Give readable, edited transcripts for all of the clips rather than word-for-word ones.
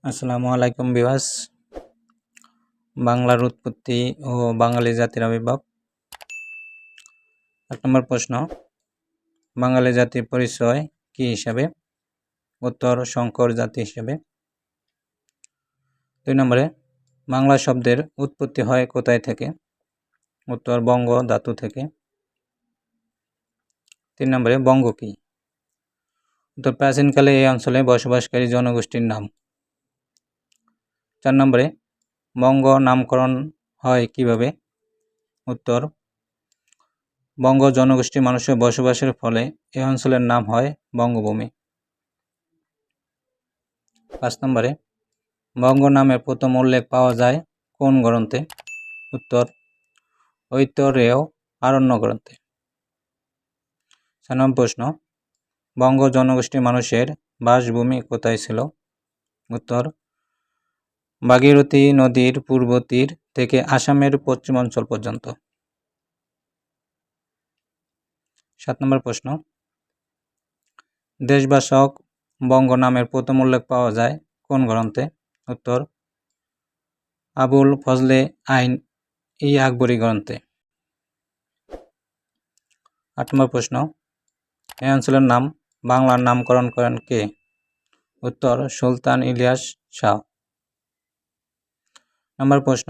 আসসালামু আলাইকুম ভিউয়ার্স। বাংলার উৎপত্তি ও বাঙালি জাতির আবির্ভাব। ১ নম্বর প্রশ্ন, বাঙালি জাতির পরিচয় কি হিসাবে? উত্তর, সংকর জাতি হিসেবে। ২ নম্বরে, বাংলা শব্দের উৎপত্তি হয় কোথায় থেকে? উত্তর, বঙ্গ ধাতু থেকে। ৩ নম্বরে, বঙ্গ কি? উত্তর, প্রাচীনকালে এই অঞ্চলে বসবাসকারী জনগোষ্ঠীর নাম। ৪ নম্বরে, বঙ্গ নামকরণ হয় কিভাবে? উত্তর, বঙ্গ জনগোষ্ঠীর মানুষের বসবাসের ফলে এই অঞ্চলের নাম হয় বঙ্গভূমি। ৫ নম্বরে, বঙ্গ নামের প্রথম উল্লেখ পাওয়া যায় কোন গ্রন্থে? উত্তর, ঐতরেয় আরণ্য গ্রন্থে। ৬ নম্বর প্রশ্ন, বঙ্গ জনগোষ্ঠীর মানুষের বাসভূমি কোথায় ছিল? উত্তর, ভাগীরথী নদীর পূর্ব তীর থেকে আসামের পশ্চিমাঞ্চল পর্যন্ত। ৭ নম্বর প্রশ্ন, দেশবাসক বঙ্গ নামের প্রথম উল্লেখ পাওয়া যায় কোন গ্রন্থে? উত্তর, আবুল ফজলে আইন ই আকবরী গ্রন্থে। ৮ নম্বর প্রশ্ন, এই অঞ্চলের নাম বাংলার নামকরণ করেন কে? উত্তর, সুলতান ইলিয়াস শাহ। নম্বর প্রশ্ন,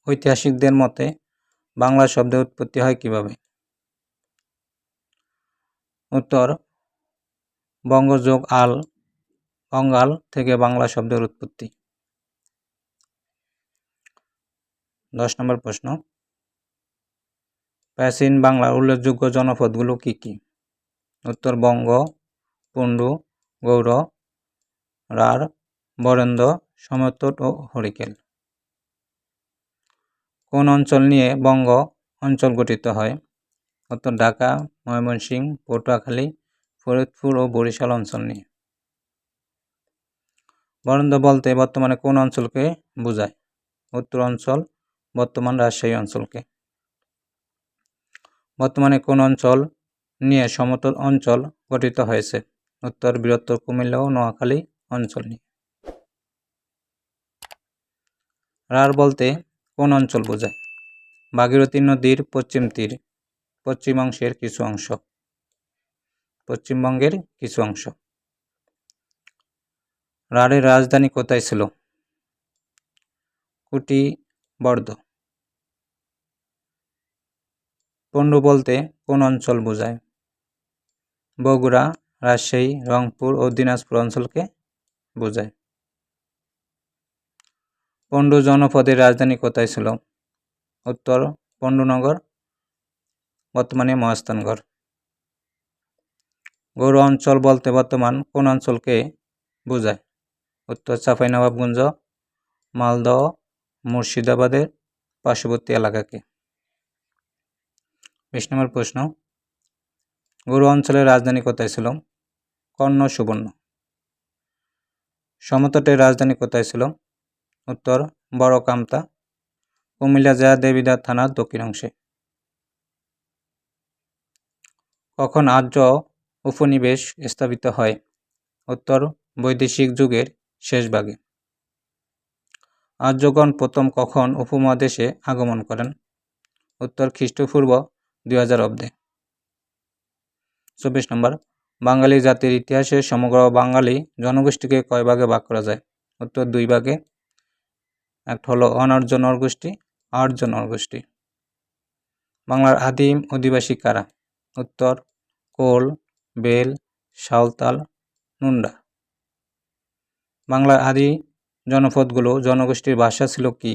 ঐতিহাসিকদের মতে বাংলা শব্দের উৎপত্তি হয় কিভাবে? উত্তর, বঙ্গ যোগ আল, অঙ্গাল থেকে বাংলা শব্দের উৎপত্তি। ১০ নম্বর প্রশ্ন, প্রাচীন বাংলার উল্লেখযোগ্য জনপদগুলো কি কি? উত্তর, বঙ্গ, পুণ্ডু, গৌড়, রাঢ়, বরেন্দ্র, সমতট ও হরিকেল। কোন অঞ্চল নিয়ে বঙ্গ অঞ্চল গঠিত হয়? উত্তর, ঢাকা, ময়মনসিংহ, পটুয়াখালী, ফরিদপুর ও বরিশাল অঞ্চল নিয়ে। বরেন্দ্র বলতে বর্তমানে কোন অঞ্চলকে বোঝায়? উত্তর অঞ্চল, বর্তমান রাজশাহী অঞ্চলকে। বর্তমানে কোন অঞ্চল নিয়ে সমতল অঞ্চল গঠিত হয়েছে? উত্তর, বৃহত্তর কুমিল্লা ও নোয়াখালী অঞ্চল নিয়ে। রাঢ় বলতে কোন অঞ্চল বোঝায়? ভাগীরথী নদীর পশ্চিম তীর, পশ্চিমাংশের কিছু অংশ, পশ্চিমবঙ্গের কিছু অংশ। রাঢ়ের রাজধানী কোথায় ছিল? কুটিবর্ধ। পুণ্ডু বলতে কোন অঞ্চল বোঝায়? বগুড়া, রাজশাহী, রংপুর ও দিনাজপুর অঞ্চলকে বোঝায়। পুণ্ডু জনপদের রাজধানী কোথায় ছিল? উত্তর, পুণ্ডুনগর, বর্তমানে মহাস্থানগড়। গৌড় অঞ্চল বলতে বর্তমান কোন অঞ্চলকে বোঝায়? উত্তর, চাঁপাইনবাবগঞ্জ, মালদহ, মুর্শিদাবাদের পার্শ্ববর্তী এলাকাকে। ২০ নম্বর প্রশ্ন, গৌড় অঞ্চলের রাজধানী কোথায় ছিল? কর্ণ সুবর্ণ। সমতটের রাজধানী কোথায় ছিল? উত্তর, বড় কামতা, কুমিল্লা জেলা দেবিদ্বার থানার দক্ষিণ অংশে। কখন আর্য উপনিবেশ স্থাপিত হয়? উত্তর, বৈদেশিক যুগের শেষ ভাগে। আর্যগণ প্রথম কখন উপমহাদেশে আগমন করেন? উত্তর, খ্রিস্টপূর্ব ২০০০ অব্দে। ২৪ নম্বর, বাঙালি জাতির ইতিহাসে সমগ্র বাঙালি জনগোষ্ঠীকে কয় ভাগে ভাগ করা যায়? উত্তর, ২ ভাগে। একটা হলো অনার্য নরগোষ্ঠী, আর্য নরগোষ্ঠী। বাংলার আদিম অধিবাসী কারা? উত্তর, কোল, বেল, সাঁওতাল, নুন্ডা। বাংলার আদি জনপদগুলো জনগোষ্ঠীর ভাষা ছিল কি?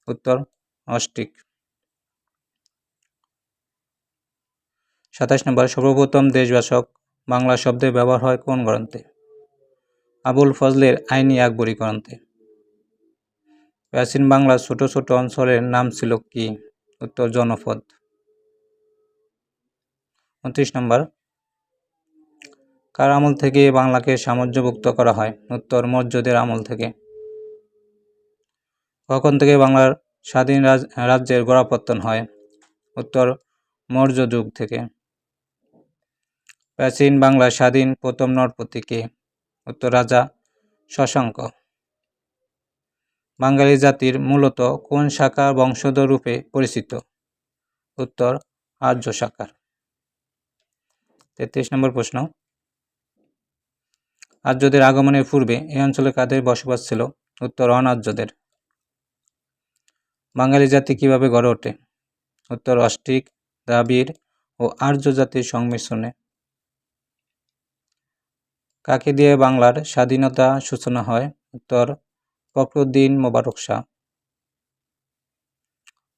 উত্তর, অস্ট্রিক। ২৭ নম্বর, সর্বপ্রথম দেশবাসক বাংলা শব্দের ব্যবহার হয় কোন গ্রন্থে? আবুল ফজলের আইন ই আকবরী গ্রন্থে। প্রাচীন বাংলার ছোট ছোট অঞ্চলের নাম ছিল কি? উত্তর, জনপদ। ২৯ নম্বর, কার আমল থেকে বাংলাকে সাম্রাজ্যভুক্ত করা হয়? উত্তর, মৌর্যদের আমল থেকে। কখন থেকে বাংলার স্বাধীন রাজ্যের গোড়াপত্তন হয়? উত্তর, মৌর্য যুগ থেকে। প্রাচীন বাংলার স্বাধীন প্রথম নরপতি কে? উত্তর, রাজা শশাঙ্ক। বাঙালি জাতির মূলত কোন শাখার বংশধর রূপে পরিচিত? উত্তর আর্য শাখার। 33 নম্বর প্রশ্ন, আর্যদের আগমনের পূর্বে এই অঞ্চলে কাদের বসবাস ছিল? উত্তর অনার্যদের। বাঙালি জাতি কিভাবে গড়ে ওঠে? উত্তর অস্ট্রিক, দ্রাবিড় ও আর্য জাতির সংমিশ্রণে। কাকে দিয়ে বাংলার স্বাধীনতা সূচনা হয়? উত্তর ফখরুদ্দীন মোবারক শাহ।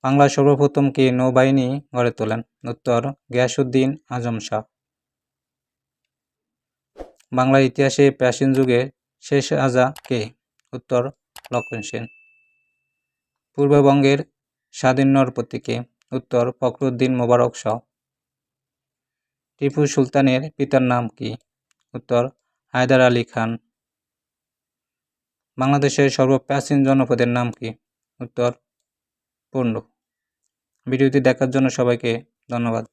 বাংলার সর্বপ্রথম কে নৌবাহিনী গড়ে তোলেন? উত্তর গিয়াসউদ্দীন আজম শাহ। বাংলার ইতিহাসে প্রাচীন যুগের শেষ রাজা কে? উত্তর লক্ষণ সেন। পূর্ববঙ্গের স্বাধীন নরপতি কে? উত্তর ফখরুদ্দীন মোবারক শাহ। টিপু সুলতানের পিতার নাম কি? উত্তর হায়দার আলী খান। বাংলাদেশের সর্বপ্রাচীন জনপদের নাম কি? উত্তর পূর্ণ। ভিডিওটি দেখার জন্য সবাইকে ধন্যবাদ।